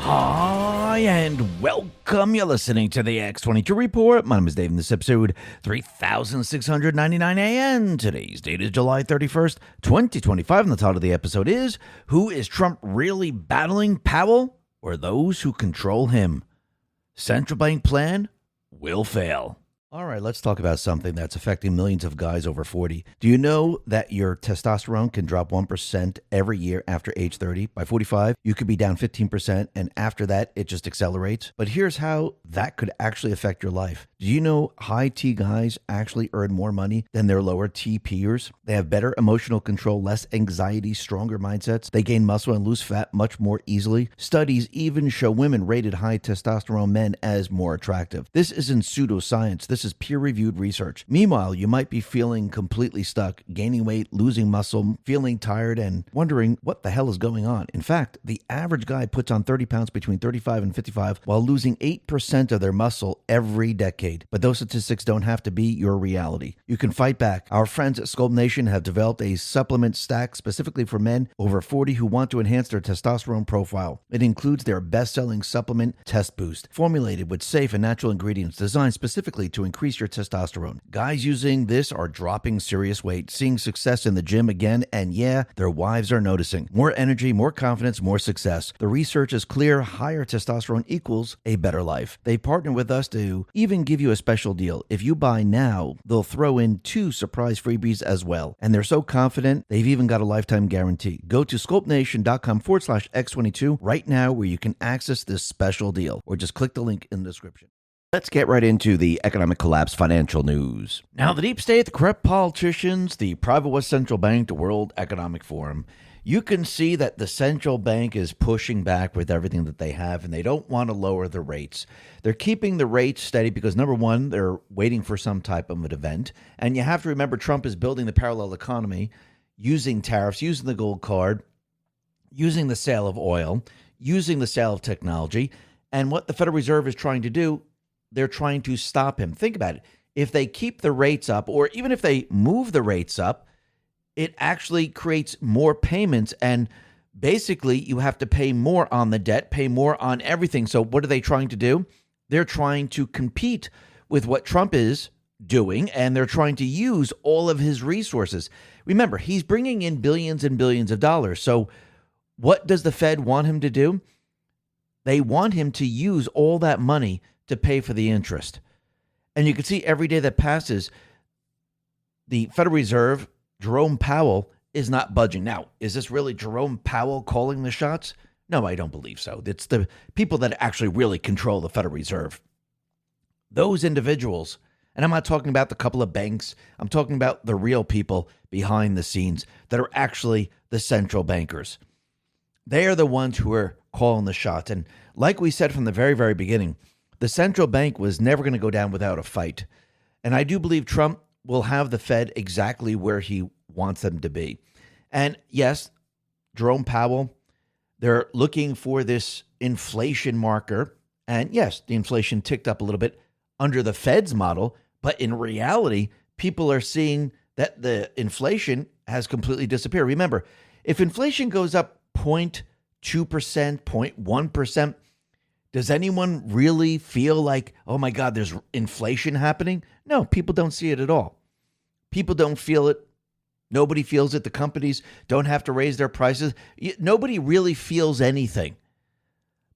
Hi, and welcome. You're listening to the X22 Report. My name is Dave, and this episode 3699 AN. Today's date is July 31st, 2025, and the title of the episode is, Who is Trump Really Battling, Powell or Those Who Control Him? Central bank plan will fail. All right, let's talk about something that's affecting millions of guys over 40. Do you know that your testosterone can drop 1% every year after age 30? By 45, you could be down 15%, and after that, it just accelerates. But here's how that could actually affect your life. Do you know high T guys actually earn more money than their lower T peers? They have better emotional control, less anxiety, stronger mindsets. They gain muscle and lose fat much more easily. Studies even show women rated high testosterone men as more attractive. This isn't pseudoscience. This is peer-reviewed research. Meanwhile, you might be feeling completely stuck, gaining weight, losing muscle, feeling tired, and wondering what the hell is going on. In fact, the average guy puts on 30 pounds between 35 and 55 while losing 8% of their muscle every decade. But those statistics don't have to be your reality. You can fight back. Our friends at Sculpt Nation have developed a supplement stack specifically for men over 40 who want to enhance their testosterone profile. It includes their best-selling supplement, Test Boost, formulated with safe and natural ingredients designed specifically to increase your testosterone. Guys using this are dropping serious weight, seeing success in the gym again, and yeah, their wives are noticing. More energy, more confidence, more success. The research is clear. Higher testosterone equals a better life. They partner with us to even give you a special deal. If you buy now, they'll throw in 2 surprise freebies as well. And they're so confident, they've even got a lifetime guarantee. Go to sculptnation.com/X22 right now where you can access this special deal, or just click the link in the description. Let's get right into the economic collapse financial news. Now, the deep state, the corrupt politicians, the private West Central Bank, the World Economic Forum, you can see that the central bank is pushing back with everything that they have, and they don't want to lower the rates. They're keeping the rates steady because, number one, they're waiting for some type of an event. And you have to remember, Trump is building the parallel economy using tariffs, using the gold card, using the sale of oil, using the sale of technology. And what the Federal Reserve is trying to do, they're trying to stop him. Think about it. If they keep the rates up, or even if they move the rates up, it actually creates more payments. And basically, you have to pay more on the debt, pay more on everything. So what are they trying to do? They're trying to compete with what Trump is doing, and they're trying to use all of his resources. Remember, he's bringing in billions and billions of dollars. So what does the Fed want him to do? They want him to use all that money to pay for the interest. And you can see every day that passes, the Federal Reserve, Jerome Powell, is not budging. Now, is this really Jerome Powell calling the shots? No, I don't believe so. It's the people that actually really control the Federal Reserve. Those individuals, and I'm not talking about the couple of banks, I'm talking about the real people behind the scenes that are actually the central bankers. They are the ones who are calling the shots. And like we said from the very, very beginning, the central bank was never going to go down without a fight. And I do believe Trump will have the Fed exactly where he wants them to be. And yes, Jerome Powell, they're looking for this inflation marker. And yes, the inflation ticked up a little bit under the Fed's model. But in reality, people are seeing that the inflation has completely disappeared. Remember, if inflation goes up 0.2%, 0.1%, does anyone really feel like, oh my God, there's inflation happening? No, people don't see it at all. People don't feel it. Nobody feels it. The companies don't have to raise their prices. Nobody really feels anything.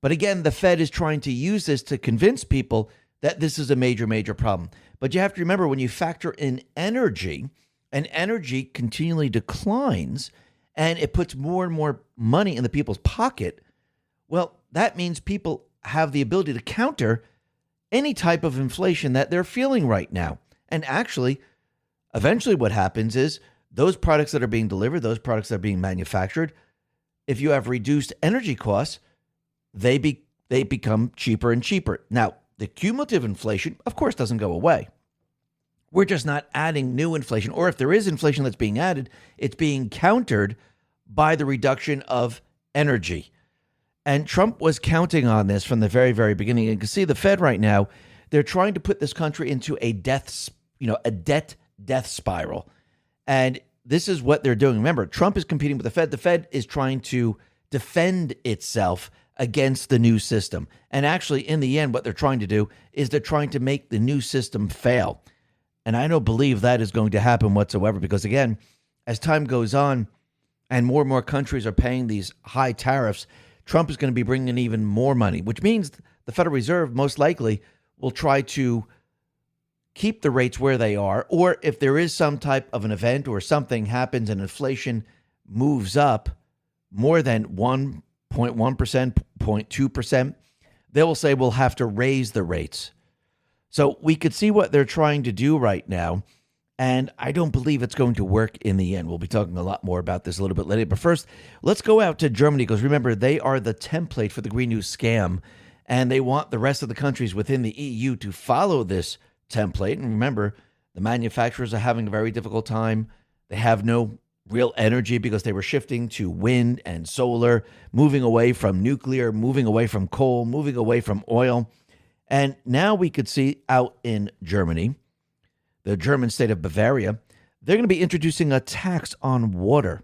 But again, the Fed is trying to use this to convince people that this is a major, major problem. But you have to remember, when you factor in energy, and energy continually declines, and it puts more and more money in the people's pocket, well, that means people have the ability to counter any type of inflation that they're feeling right now. And actually, eventually what happens is those products that are being delivered, those products that are being manufactured, if you have reduced energy costs, they become cheaper and cheaper. Now, the cumulative inflation, of course, doesn't go away. We're just not adding new inflation. Or if there is inflation that's being added, it's being countered by the reduction of energy. And Trump was counting on this from the very, very beginning. You can see the Fed right now, they're trying to put this country into a debt spiral. And this is what they're doing. Remember, Trump is competing with the Fed. The Fed is trying to defend itself against the new system. And actually, in the end, what they're trying to do is they're trying to make the new system fail. And I don't believe that is going to happen whatsoever, because again, as time goes on and more countries are paying these high tariffs, Trump is going to be bringing in even more money, which means the Federal Reserve most likely will try to keep the rates where they are. Or if there is some type of an event or something happens and inflation moves up more than 1.1%, 0.2%, they will say we'll have to raise the rates. So we could see what they're trying to do right now, and I don't believe it's going to work in the end. We'll be talking a lot more about this a little bit later. But first, let's go out to Germany, because remember, they are the template for the Green New scam, and they want the rest of the countries within the EU to follow this template. And remember, the manufacturers are having a very difficult time. They have no real energy because they were shifting to wind and solar, moving away from nuclear, moving away from coal, moving away from oil. And now we could see out in Germany, the German state of Bavaria, they're going to be introducing a tax on water.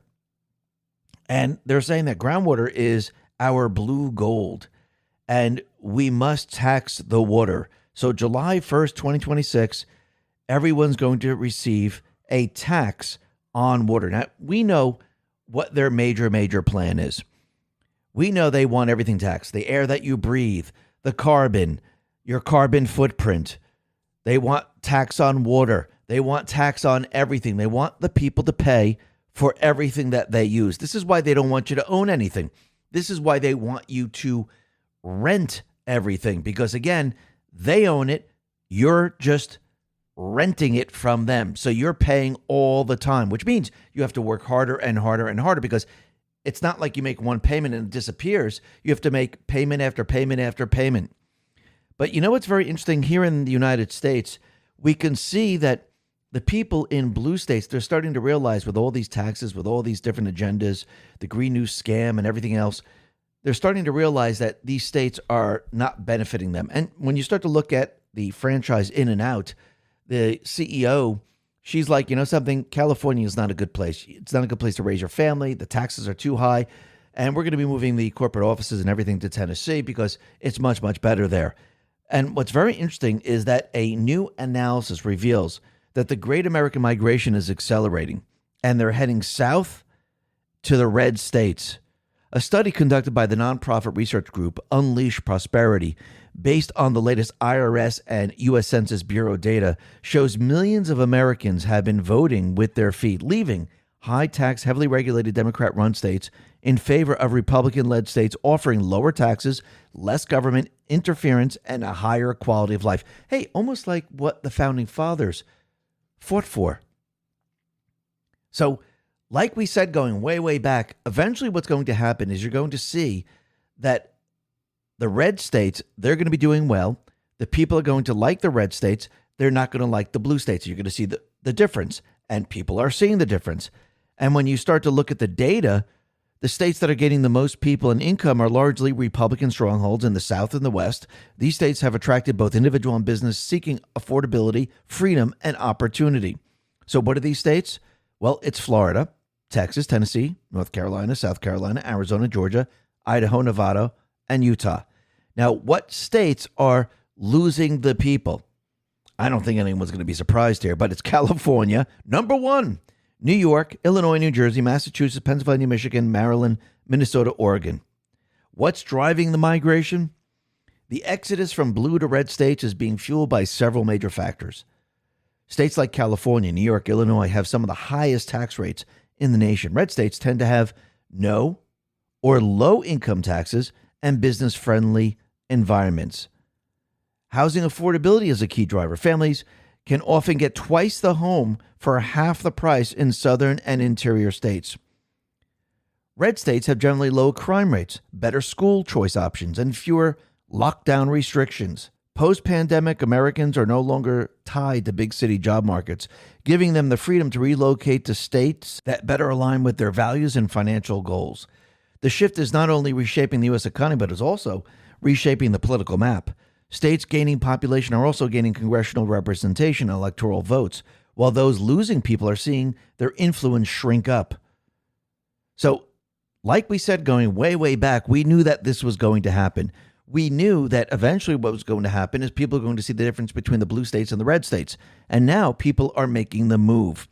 And they're saying that groundwater is our blue gold, and we must tax the water. So July 1st, 2026, everyone's going to receive a tax on water. Now, we know what their major plan is. We know they want everything taxed. The air that you breathe, the carbon, your carbon footprint. They want tax on water. They want tax on everything. They want the people to pay for everything that they use. This is why they don't want you to own anything. This is why they want you to rent everything, because again, they own it. You're just renting it from them. So you're paying all the time, which means you have to work harder and harder and harder, because it's not like you make one payment and it disappears. You have to make payment after payment after payment. But you know what's very interesting? Here in the United States, we can see that the people in blue states, they're starting to realize, with all these taxes, with all these different agendas, the Green New scam and everything else, they're starting to realize that these states are not benefiting them. And when you start to look at the franchise In-N-Out, the CEO, she's like, you know something, California is not a good place. It's not a good place to raise your family. The taxes are too high. And we're going to be moving the corporate offices and everything to Tennessee because it's much better there. And what's very interesting is that a new analysis reveals that the Great American Migration is accelerating, and they're heading south to the red states. A study conducted by the nonprofit research group Unleash Prosperity, based on the latest IRS and U.S. Census Bureau data, shows millions of Americans have been voting with their feet, leaving high-tax, heavily regulated Democrat-run states in favor of Republican-led states offering lower taxes, less government interference, and a higher quality of life. Hey, almost like what the Founding Fathers fought for. So, like we said, going way back, eventually what's going to happen is you're going to see that the red states, they're going to be doing well. The people are going to like the red states. They're not going to like the blue states. You're going to see the difference, and people are seeing the difference. And when you start to look at the data, the states that are getting the most people and income are largely Republican strongholds in the South and the West. These states have attracted both individual and business seeking affordability, freedom, and opportunity. So what are these states? Well, it's Florida, Texas, Tennessee, North Carolina, South Carolina, Arizona, Georgia, Idaho, Nevada, and Utah. Now, what states are losing the people? I don't think anyone's going to be surprised here, but it's California, number one. New York, Illinois, New Jersey, Massachusetts, Pennsylvania, Michigan, Maryland, Minnesota, Oregon. What's driving the migration? The exodus from blue to red states is being fueled by several major factors. States like California, New York, Illinois have some of the highest tax rates in the nation. Red states tend to have no or low income taxes and business-friendly environments. Housing affordability is a key driver. Families can often get twice the home for half the price in southern and interior states. Red states have generally low crime rates, better school choice options, and fewer lockdown restrictions. Post-pandemic, Americans are no longer tied to big city job markets, giving them the freedom to relocate to states that better align with their values and financial goals. The shift is not only reshaping the U.S. economy, but is also reshaping the political map. States gaining population are also gaining congressional representation and electoral votes, while those losing people are seeing their influence shrink up. So like we said, going way, way back, we knew that this was going to happen. We knew that eventually what was going to happen is people are going to see the difference between the blue states and the red states. And now people are making the move.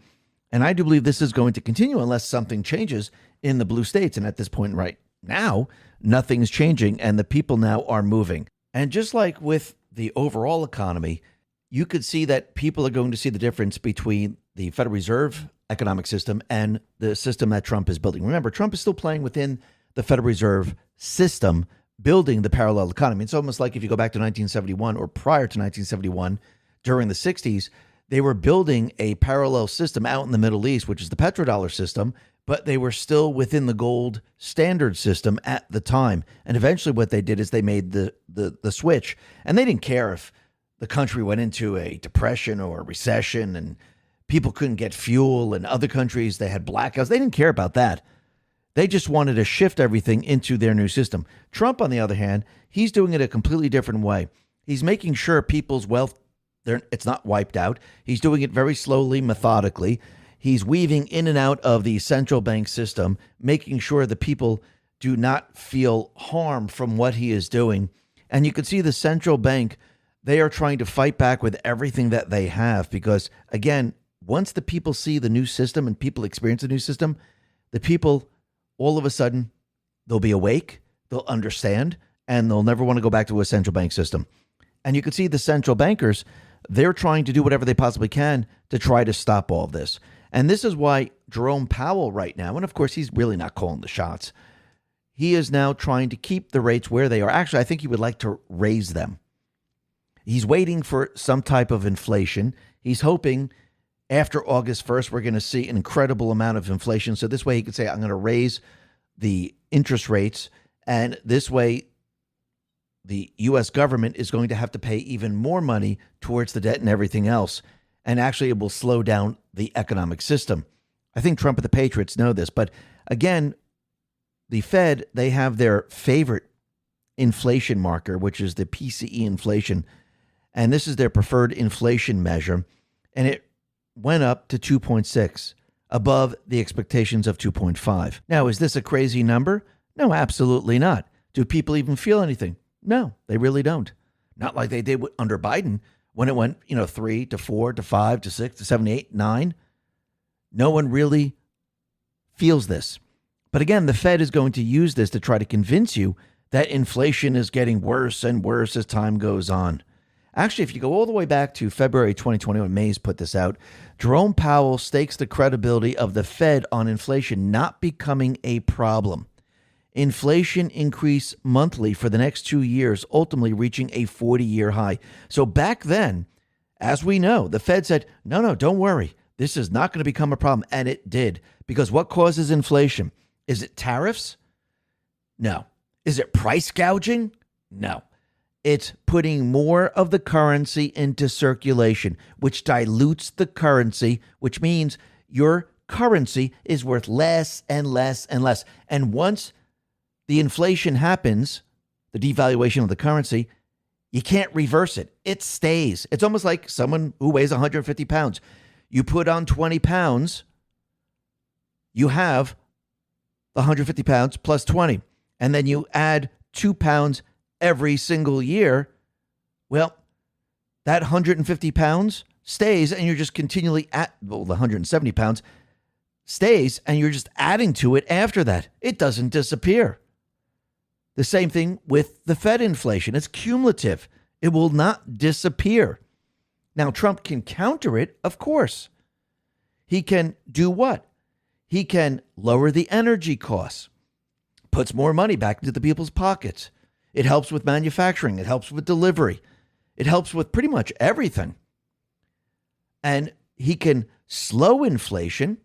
And I do believe this is going to continue unless something changes in the blue states. And at this point right now, nothing's changing and the people now are moving. And just like with the overall economy, you could see that people are going to see the difference between the Federal Reserve economic system and the system that Trump is building. Remember, Trump is still playing within the Federal Reserve system, building the parallel economy. It's almost like if you go back to 1971 or prior to 1971, during the 60s, they were building a parallel system out in the Middle East, which is the petrodollar system, but they were still within the gold standard system at the time. And eventually what they did is they made the switch. And they didn't care if the country went into a depression or a recession and people couldn't get fuel, and other countries, they had blackouts. They didn't care about that. They just wanted to shift everything into their new system. Trump, on the other hand, he's doing it a completely different way. He's making sure people's wealth, it's not wiped out. He's doing it very slowly, methodically. He's weaving in and out of the central bank system, making sure the people do not feel harm from what he is doing. And you can see the central bank, they are trying to fight back with everything that they have because, again, once the people see the new system and people experience the new system, the people, all of a sudden, they'll be awake, they'll understand, and they'll never want to go back to a central bank system. And you can see the central bankers, they're trying to do whatever they possibly can to try to stop all of this. And this is why Jerome Powell right now, and of course, he's really not calling the shots, he is now trying to keep the rates where they are. Actually, I think he would like to raise them. He's waiting for some type of inflation. He's hoping after August 1st, we're going to see an incredible amount of inflation. So this way he could say, I'm going to raise the interest rates. And this way, the U.S. government is going to have to pay even more money towards the debt and everything else. And actually, it will slow down the economic system. I think Trump and the Patriots know this. But again, the Fed, they have their favorite inflation marker, which is the PCE inflation. And this is their preferred inflation measure. And it went up to 2.6, above the expectations of 2.5. Now, is this a crazy number? No, absolutely not. Do people even feel anything? No, they really don't. Not like they did under Biden when it went, 3 to 4 to 5 to 6 to 7 to 8, 9. No one really feels this. But again, the Fed is going to use this to try to convince you that inflation is getting worse and worse as time goes on. Actually, if you go all the way back to February 2020 when Mays put this out, Jerome Powell stakes the credibility of the Fed on inflation not becoming a problem. Inflation increased monthly for the next 2 years, ultimately reaching a 40-year high. So back then, as we know, the Fed said, no, don't worry. This is not going to become a problem. And it did. Because what causes inflation? Is it tariffs? No. Is it price gouging? No. It's putting more of the currency into circulation, which dilutes the currency, which means your currency is worth less and less and less. And once the inflation happens, the devaluation of the currency, you can't reverse it. It stays. It's almost like someone who weighs 150 pounds. You put on 20 pounds, you have the 150 pounds plus 20. And then you add 2 pounds every single year. Well, that 150 pounds stays and you're just continually the 170 pounds stays and you're just adding to it after that. It doesn't disappear. The same thing with the Fed inflation. It's cumulative. It will not disappear. Now, Trump can counter it, of course. He can do what? He can lower the energy costs, puts more money back into the people's pockets. It helps with manufacturing. It helps with delivery. It helps with pretty much everything. And he can slow inflation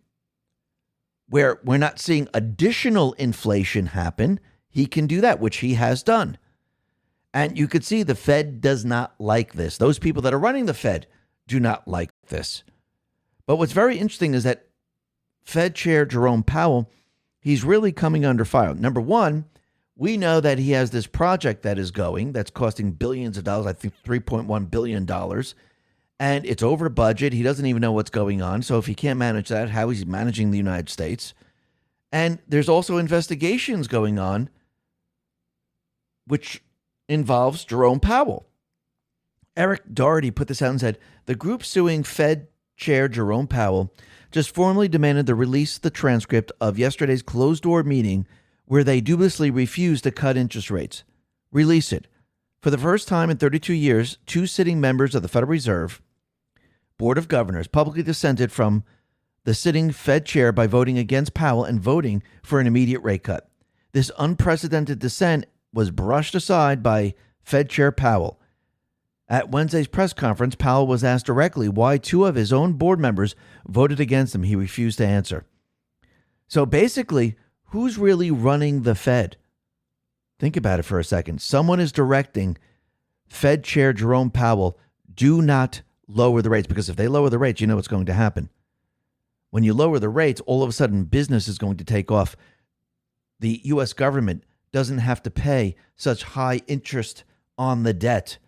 where we're not seeing additional inflation happen. He can do that, which he has done. And you could see the Fed does not like this. Those people that are running the Fed do not like this. But what's very interesting is that Fed Chair Jerome Powell, he's really coming under fire. Number one, we know that he has this project that is going that's costing billions of dollars, I think $3.1 billion. And it's over budget. He doesn't even know what's going on. So if he can't manage that, how is he managing the United States? And there's also investigations going on, which involves Jerome Powell. Eric Doherty put this out and said, the group suing Fed Chair Jerome Powell just formally demanded the release of the transcript of yesterday's closed-door meeting where they dubiously refused to cut interest rates. Release it. For the first time in 32 years, two sitting members of the Federal Reserve Board of Governors publicly dissented from the sitting Fed chair by voting against Powell and voting for an immediate rate cut. This unprecedented dissent was brushed aside by Fed Chair Powell. At Wednesday's press conference, Powell was asked directly why two of his own board members voted against him. He refused to answer. So basically, who's really running the Fed? Think about it for a second. Someone is directing Fed Chair Jerome Powell, do not lower the rates, because if they lower the rates, you know what's going to happen. When you lower the rates, all of a sudden business is going to take off. The U.S. government doesn't have to pay such high interest on the debt.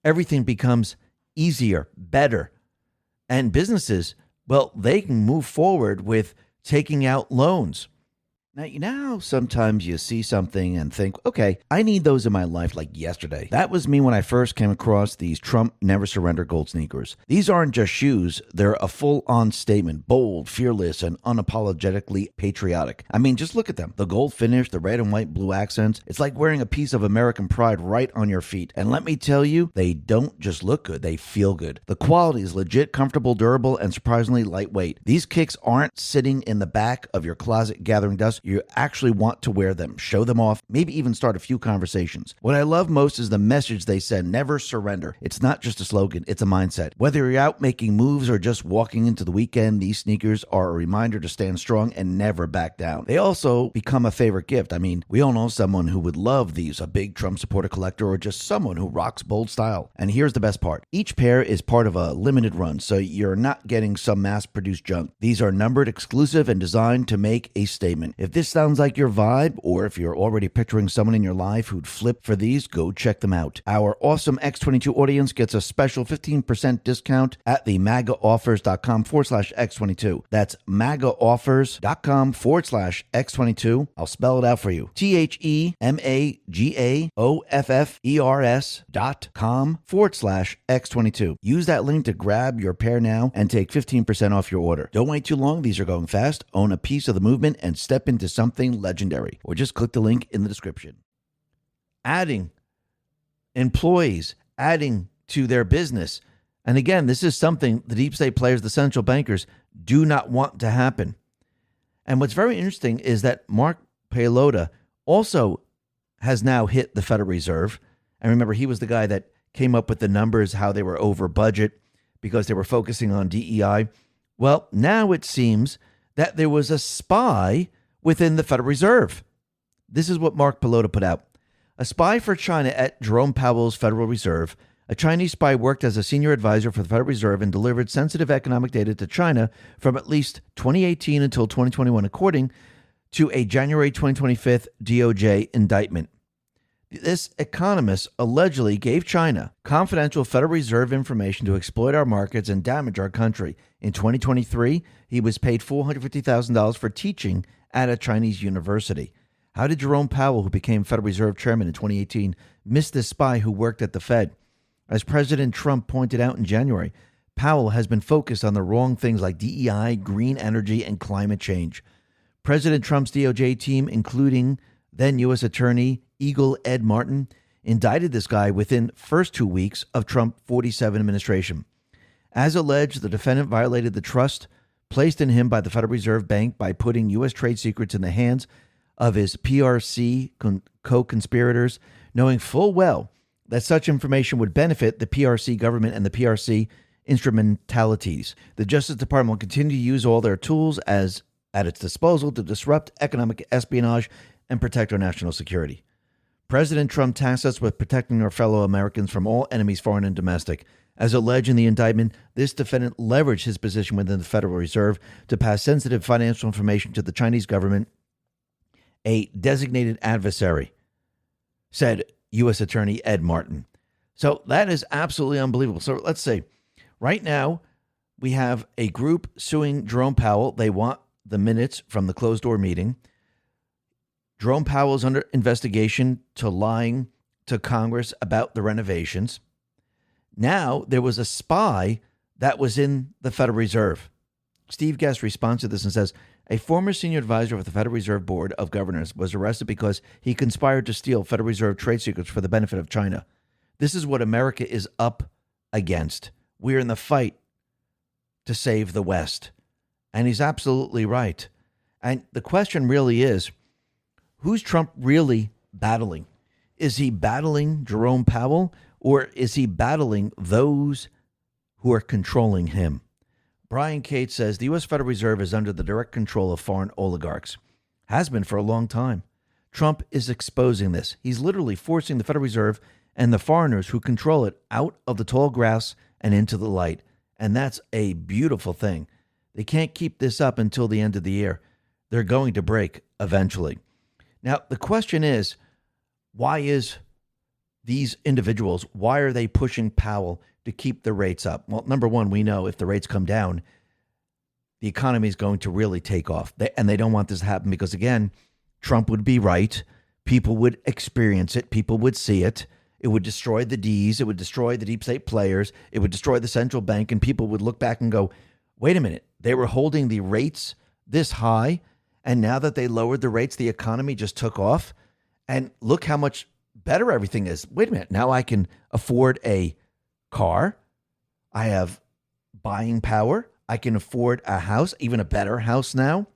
Everything becomes easier, better. And businesses, well, they can move forward with taking out loans. Now, you know how sometimes you see something and think, okay, I need those in my life like yesterday. That was me when I first came across these Trump Never Surrender gold sneakers. These aren't just shoes. They're a full-on statement, bold, fearless, and unapologetically patriotic. I mean, just look at them. The gold finish, the red and white blue accents. It's like wearing a piece of American pride right on your feet. And let me tell you, they don't just look good, they feel good. The quality is legit, comfortable, durable, and surprisingly lightweight. These kicks aren't sitting in the back of your closet gathering dust. You actually want to wear them, show them off, maybe even start a few conversations. What I love most is the message they send, never surrender. It's not just a slogan, it's a mindset. Whether you're out making moves or just walking into the weekend, these sneakers are a reminder to stand strong and never back down. They also become a favorite gift. I mean, we all know someone who would love these, a big Trump supporter collector or just someone who rocks bold style. And here's the best part. Each pair is part of a limited run, so you're not getting some mass-produced junk. These are numbered, exclusive, and designed to make a statement. If this sounds like your vibe, or if you're already picturing someone in your life who'd flip for these, go check them out. Our awesome X22 audience gets a special 15% discount at the MAGAoffers.com/X22. That's MAGAoffers.com/X22. I'll spell it out for you. THEMAGAOFFERS.com/X22. Use that link to grab your pair now and take 15% off your order. Don't wait too long. These are going fast. Own a piece of the movement and step into something legendary, or just click the link in the description. Adding employees, adding to their business. And again, this is something the deep state players, the central bankers, do not want to happen. And what's very interesting is that Mark Powell also has now hit the Federal Reserve. And remember, he was the guy that came up with the numbers, how they were over budget because they were focusing on DEI. Well, now it seems that there was a spy within the Federal Reserve. This is what Mark Powell put out. A spy for China at Jerome Powell's Federal Reserve. A Chinese spy worked as a senior advisor for the Federal Reserve and delivered sensitive economic data to China from at least 2018 until 2021, according to a January 2025 DOJ indictment. This economist allegedly gave China confidential Federal Reserve information to exploit our markets and damage our country. In 2023, he was paid $450,000 for teaching at a Chinese university. How did Jerome Powell, who became Federal Reserve Chairman in 2018, miss this spy who worked at the Fed? As President Trump pointed out in January, Powell has been focused on the wrong things like DEI, green energy, and climate change. President Trump's DOJ team, including then U.S. Attorney Eagle Ed Martin, indicted this guy within first 2 weeks of Trump 47 administration. As alleged, the defendant violated the trust placed in him by the Federal Reserve Bank by putting U.S. trade secrets in the hands of his PRC co-conspirators, knowing full well that such information would benefit the PRC government and the PRC instrumentalities. The Justice Department will continue to use all their tools at its disposal to disrupt economic espionage and protect our national security. President Trump tasked us with protecting our fellow Americans from all enemies, foreign and domestic. As alleged in the indictment, this defendant leveraged his position within the Federal Reserve to pass sensitive financial information to the Chinese government, a designated adversary, said U.S. Attorney Ed Martin. So that is absolutely unbelievable. So let's say right now we have a group suing Jerome Powell. They want the minutes from the closed-door meeting. Jerome Powell is under investigation to lying to Congress about the renovations. Now, there was a spy that was in the Federal Reserve. Steve Guest responds to this and says, a former senior advisor of the Federal Reserve Board of Governors was arrested because he conspired to steal Federal Reserve trade secrets for the benefit of China. This is what America is up against. We're in the fight to save the West. And he's absolutely right. And the question really is, who's Trump really battling? Is he battling Jerome Powell, or is he battling those who are controlling him? Brian Cates says the U.S. Federal Reserve is under the direct control of foreign oligarchs. Has been for a long time. Trump is exposing this. He's literally forcing the Federal Reserve and the foreigners who control it out of the tall grass and into the light. And that's a beautiful thing. They can't keep this up until the end of the year. They're going to break eventually. Now, the question is, why is these individuals, why are they pushing Powell to keep the rates up? Well, number one, we know if the rates come down, the economy is going to really take off. And they don't want this to happen because, again, Trump would be right. People would experience it. People would see it. It would destroy the Ds. It would destroy the deep state players. It would destroy the central bank. And people would look back and go, wait a minute, they were holding the rates this high. And now that they lowered the rates, the economy just took off. And look how much better everything is. Wait a minute. Now I can afford a car. I have buying power. I can afford a house, even a better house now.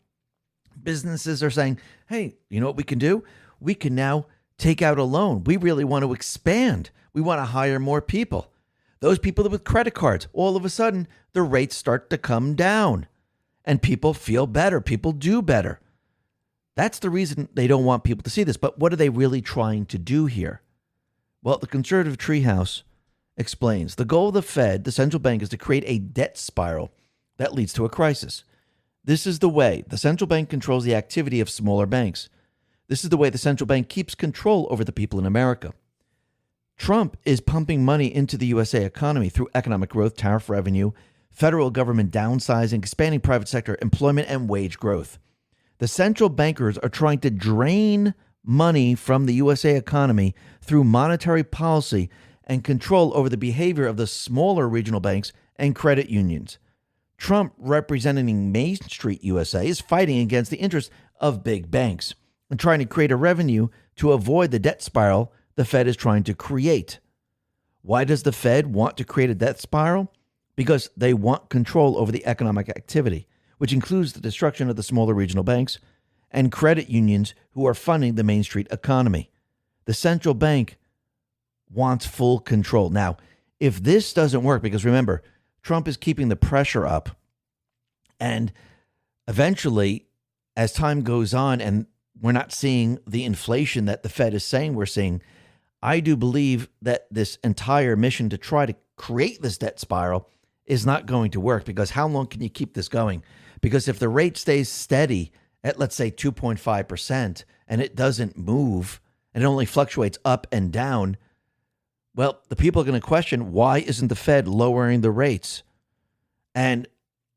Businesses are saying, hey, you know what we can do? We can now take out a loan. We really want to expand. We want to hire more people. Those people with credit cards, all of a sudden, the rates start to come down and people feel better. People do better. That's the reason they don't want people to see this. But what are they really trying to do here? Well, the conservative treehouse explains the goal of the Fed, the central bank, is to create a debt spiral that leads to a crisis. This is the way the central bank controls the activity of smaller banks. This is the way the central bank keeps control over the people in America. Trump is pumping money into the USA economy through economic growth, tariff revenue, federal government downsizing, expanding private sector employment, and wage growth. The central bankers are trying to drain money from the USA economy through monetary policy and control over the behavior of the smaller regional banks and credit unions. Trump, representing Main Street USA, is fighting against the interests of big banks and trying to create a revenue to avoid the debt spiral the Fed is trying to create. Why does the Fed want to create a debt spiral? Because they want control over the economic activity, which includes the destruction of the smaller regional banks and credit unions who are funding the Main Street economy. The central bank wants full control. Now, if this doesn't work, because remember, Trump is keeping the pressure up, and eventually, as time goes on and we're not seeing the inflation that the Fed is saying we're seeing, I do believe that this entire mission to try to create this debt spiral is not going to work, because how long can you keep this going? Because if the rate stays steady at, let's say, 2.5% and it doesn't move and it only fluctuates up and down, well, the people are going to question, why isn't the Fed lowering the rates? And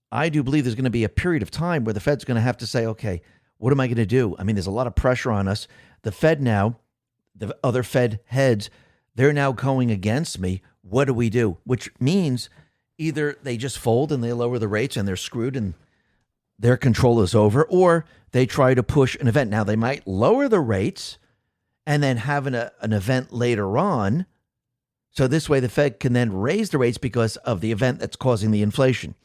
I do believe there's going to be a period of time where the Fed's going to have to say, okay, what am I going to do? I mean, there's a lot of pressure on us. The Fed now, the other Fed heads, they're now going against me. What do we do? Which means either they just fold and they lower the rates and they're screwed and their control is over, or they try to push an event. Now, they might lower the rates and then have an event later on. So this way the Fed can then raise the rates because of the event that's causing the inflation.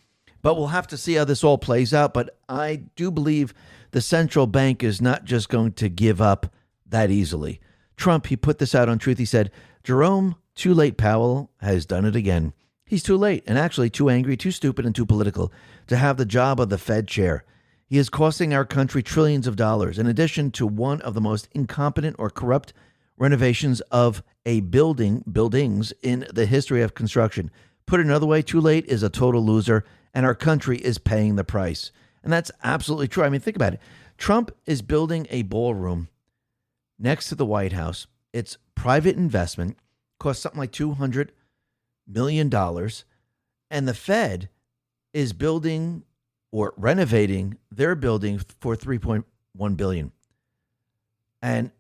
But we'll have to see how this all plays out. But I do believe the central bank is not just going to give up that easily. Trump, he put this out on Truth. He said, Jerome, too late, Powell has done it again. He's too late and actually too angry, too stupid, and too political to have the job of the Fed chair. He is costing our country trillions of dollars, in addition to one of the most incompetent or corrupt renovations of a buildings in the history of construction. Put another way, too late is a total loser, and our country is paying the price. And that's absolutely true. I mean, think about it. Trump is building a ballroom next to the White House. It's private investment, costs something like $200 million. And the Fed is building or renovating their building for $3.1 billion. And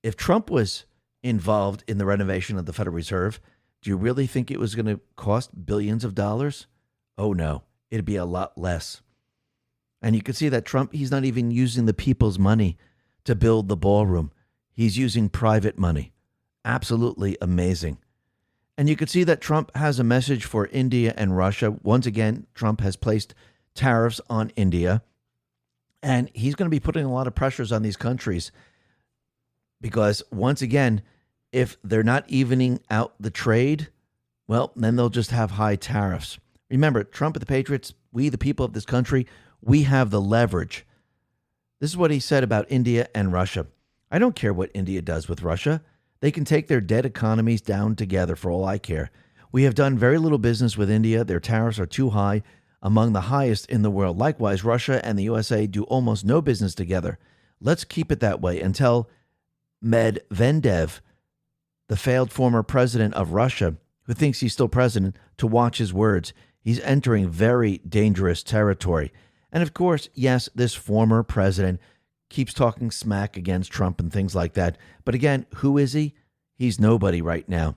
if Trump was involved in the renovation of the Federal Reserve, do you really think it was going to cost billions of dollars? Oh, no, it'd be a lot less. And you can see that Trump, he's not even using the people's money to build the ballroom. He's using private money. Absolutely amazing. And you can see that Trump has a message for India and Russia. Once again, Trump has placed tariffs on India. And he's going to be putting a lot of pressures on these countries because, once again, if they're not evening out the trade, well, then they'll just have high tariffs. Remember, Trump and the Patriots, we, the people of this country, we have the leverage. This is what he said about India and Russia. I don't care what India does with Russia. They can take their dead economies down together for all I care. We have done very little business with India. Their tariffs are too high, among the highest in the world. Likewise, Russia and the USA do almost no business together. Let's keep it that way and tell Medvedev, the failed former president of Russia, who thinks he's still president, to watch his words. He's entering very dangerous territory. And of course, yes, this former president keeps talking smack against Trump and things like that. But again, who is he? He's nobody right now.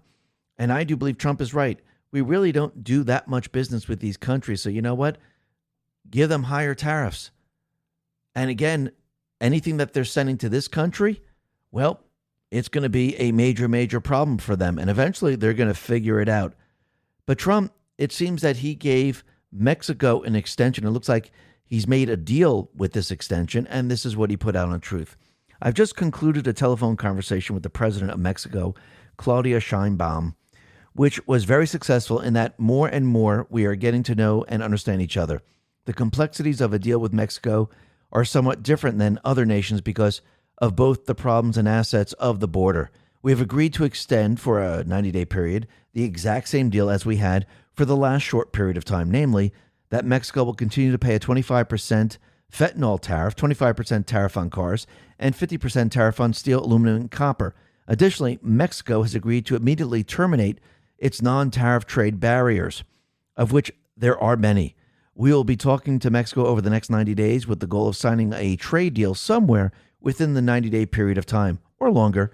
And I do believe Trump is right. We really don't do that much business with these countries. So you know what? Give them higher tariffs. And again, anything that they're sending to this country, well, it's going to be a major, major problem for them. And eventually they're going to figure it out. But Trump, it seems that he gave Mexico an extension. It looks like he's made a deal with this extension, and this is what he put out on Truth. I've just concluded a telephone conversation with the president of Mexico, Claudia Sheinbaum, which was very successful in that more and more we are getting to know and understand each other. The complexities of a deal with Mexico are somewhat different than other nations because of both the problems and assets of the border. We have agreed to extend for a 90-day period the exact same deal as we had for the last short period of time, namely that Mexico will continue to pay a 25% fentanyl tariff, 25% tariff on cars, and 50% tariff on steel, aluminum, and copper. Additionally, Mexico has agreed to immediately terminate its non-tariff trade barriers, of which there are many. We will be talking to Mexico over the next 90 days with the goal of signing a trade deal somewhere within the 90-day period of time or longer.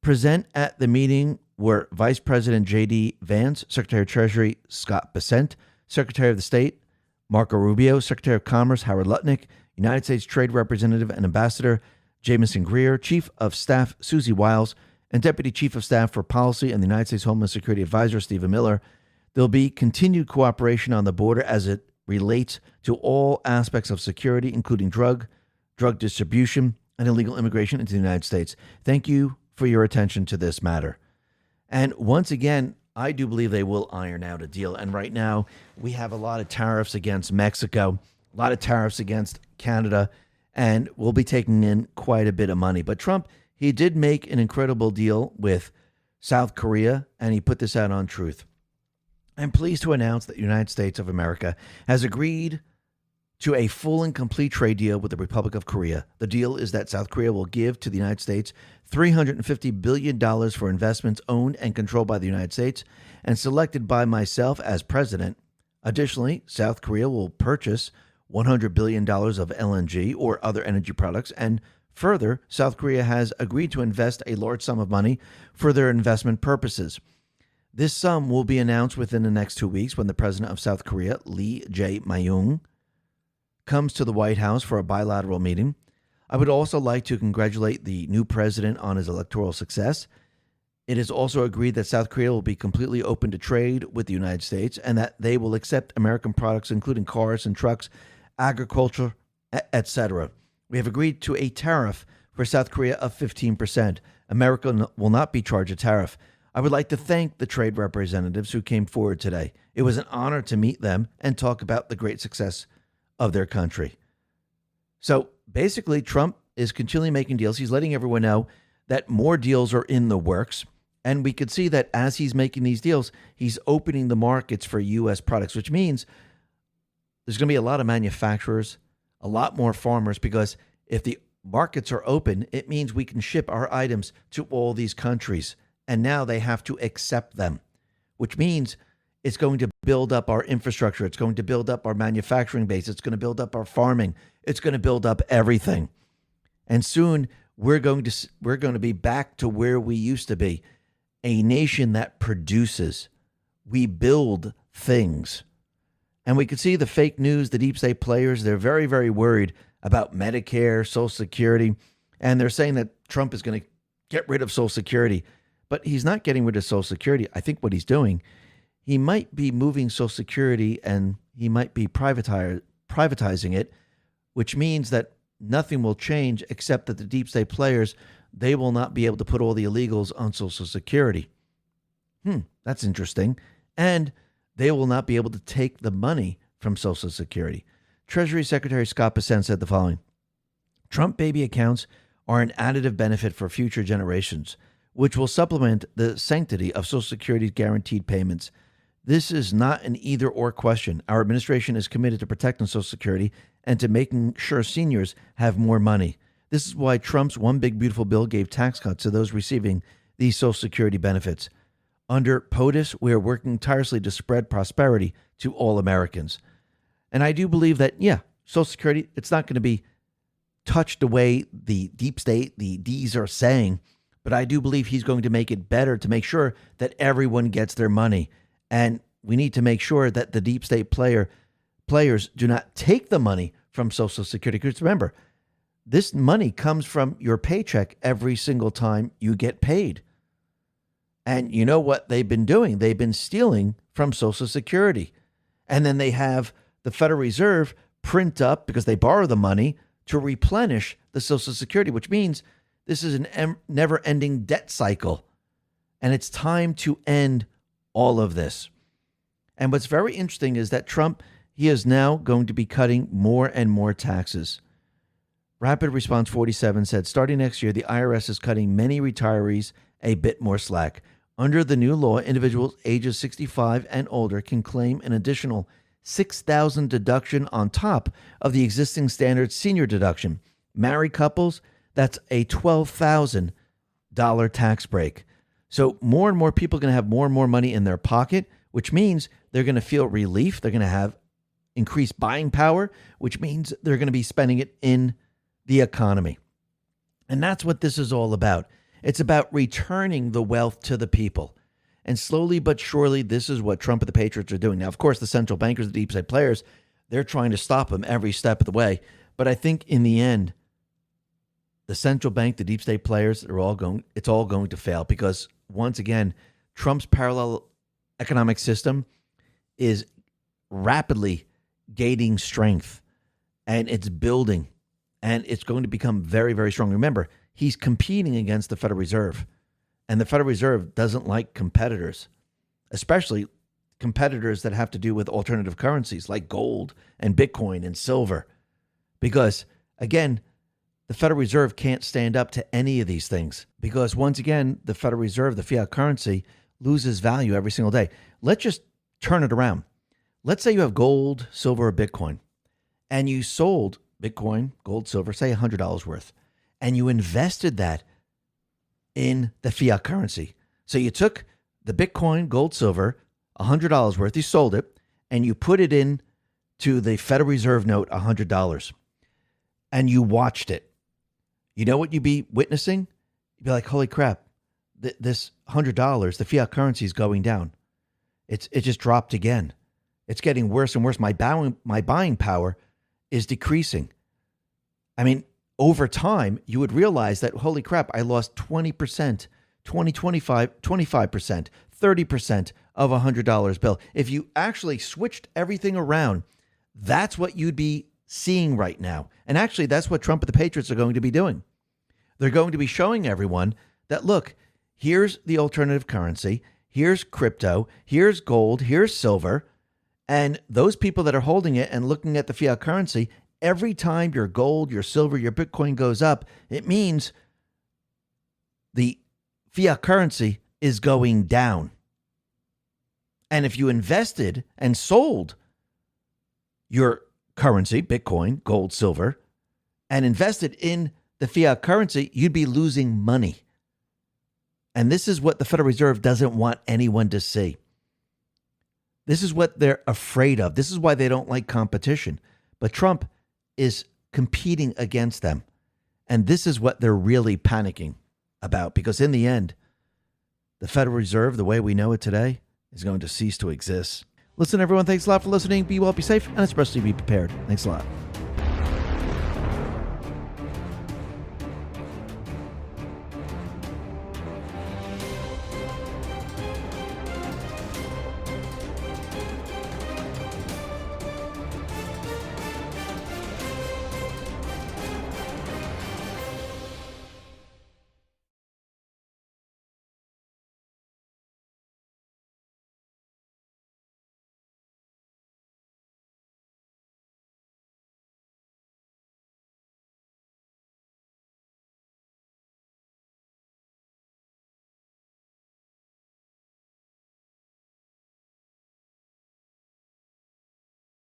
Present at the meeting were Vice President J.D. Vance, Secretary of Treasury Scott Bessent, Secretary of the State Marco Rubio, Secretary of Commerce Howard Lutnick, United States Trade Representative and Ambassador Jamieson Greer, Chief of Staff Susie Wiles, and Deputy Chief of Staff for Policy and the United States Homeland Security Advisor Stephen Miller. There'll be continued cooperation on the border as it relates to all aspects of security, including drug distribution, and illegal immigration into the United States. Thank you for your attention to this matter. And once again, I do believe they will iron out a deal. And right now, we have a lot of tariffs against Mexico, a lot of tariffs against Canada, and we'll be taking in quite a bit of money. But Trump, he did make an incredible deal with South Korea, and he put this out on Truth. I'm pleased to announce that the United States of America has agreed to a full and complete trade deal with the Republic of Korea. The deal is that South Korea will give to the United States $350 billion for investments owned and controlled by the United States and selected by myself as president. Additionally, South Korea will purchase $100 billion of LNG or other energy products. And further, South Korea has agreed to invest a large sum of money for their investment purposes. This sum will be announced within the next 2 weeks when the president of South Korea, Lee Jae-myung, comes to the White House for a bilateral meeting. I would also like to congratulate the new president on his electoral success. It is also agreed that South Korea will be completely open to trade with the United States and that they will accept American products, including cars and trucks, agriculture, etc. We have agreed to a tariff for South Korea of 15%. America will not be charged a tariff. I would like to thank the trade representatives who came forward today. It was an honor to meet them and talk about the great success of their country. So basically, Trump is continually making deals. He's letting everyone know that more deals are in the works. And we could see that as he's making these deals, he's opening the markets for U.S. products, which means there's going to be a lot of manufacturers, a lot more farmers, because if the markets are open, it means we can ship our items to all these countries. And now they have to accept them, which means It's going to build up our infrastructure. It's going to build up our manufacturing base. It's going to build up our farming. It's going to build up everything. And soon we're going to be back to where we used to be, a nation that produces. We build things. And we can see the fake news, the deep state players, they're very, very worried about Medicare, Social Security, and they're saying that Trump is going to get rid of Social Security. But he's not getting rid of Social Security. I think what he's doing, he might be moving Social Security and he might be privatizing it, which means that nothing will change except that the deep state players, they will not be able to put all the illegals on Social Security. That's interesting. And they will not be able to take the money from Social Security. Treasury Secretary Scott Bessent said the following: Trump baby accounts are an additive benefit for future generations, which will supplement the sanctity of Social Security's guaranteed payments. This is not an either-or question. Our administration is committed to protecting Social Security and to making sure seniors have more money. This is why Trump's One Big Beautiful Bill gave tax cuts to those receiving these Social Security benefits. Under POTUS, we are working tirelessly to spread prosperity to all Americans. And I do believe that, Social Security, it's not going to be touched the way the deep state, the D's are saying, but I do believe he's going to make it better to make sure that everyone gets their money. And we need to make sure that the deep state players do not take the money from Social Security. Because remember, this money comes from your paycheck every single time you get paid. And you know what they've been doing? They've been stealing from Social Security. And then they have the Federal Reserve print up, because they borrow the money, to replenish the Social Security, which means this is a never-ending debt cycle. And it's time to end all of this. And what's very interesting is that Trump, he is now going to be cutting more and more taxes. Rapid Response 47 said, starting next year, the IRS is cutting many retirees a bit more slack. Under the new law, individuals ages 65 and older can claim an additional $6,000 deduction on top of the existing standard senior deduction. Married couples, that's a $12,000 tax break. So more and more people are going to have more and more money in their pocket, which means they're going to feel relief. They're going to have increased buying power, which means they're going to be spending it in the economy. And that's what this is all about. It's about returning the wealth to the people. And slowly but surely, this is what Trump and the Patriots are doing. Now, of course, the central bankers, the deep state players, they're trying to stop them every step of the way. But I think in the end, the central bank, the deep state players, it's all going to fail, because once again, Trump's parallel economic system is rapidly gaining strength, and it's building, and it's going to become very, very strong. Remember, he's competing against the Federal Reserve, and the Federal Reserve doesn't like competitors, especially competitors that have to do with alternative currencies like gold and Bitcoin and silver, because, again, the Federal Reserve can't stand up to any of these things, because once again, the Federal Reserve, the fiat currency, loses value every single day. Let's just turn it around. Let's say you have gold, silver, or Bitcoin, and you sold Bitcoin, gold, silver, say $100 worth, and you invested that in the fiat currency. So you took the Bitcoin, gold, silver, $100 worth, you sold it, and you put it in to the Federal Reserve note, $100, and you watched it. You know what you'd be witnessing? You'd be like, holy crap, this $100, the fiat currency is going down. It just dropped again. It's getting worse and worse. My buying power is decreasing. I mean, over time, you would realize that, holy crap, I lost 20%, 25%, 30% of a $100 bill. If you actually switched everything around, that's what you'd be seeing right now. And actually, that's what Trump and the Patriots are going to be doing. They're going to be showing everyone that, look, here's the alternative currency, here's crypto, here's gold, here's silver, and those people that are holding it and looking at the fiat currency, every time your gold, your silver, your Bitcoin goes up, it means the fiat currency is going down. And if you invested and sold your currency, Bitcoin, gold, silver, and invested in the fiat currency, you'd be losing money. And this is what the Federal Reserve doesn't want anyone to see. This is what they're afraid of. This is why they don't like competition. But Trump is competing against them. And this is what they're really panicking about, because in the end, the Federal Reserve, the way we know it today, is going to cease to exist. Listen, everyone, thanks a lot for listening. Be well, be safe, and especially be prepared. Thanks a lot.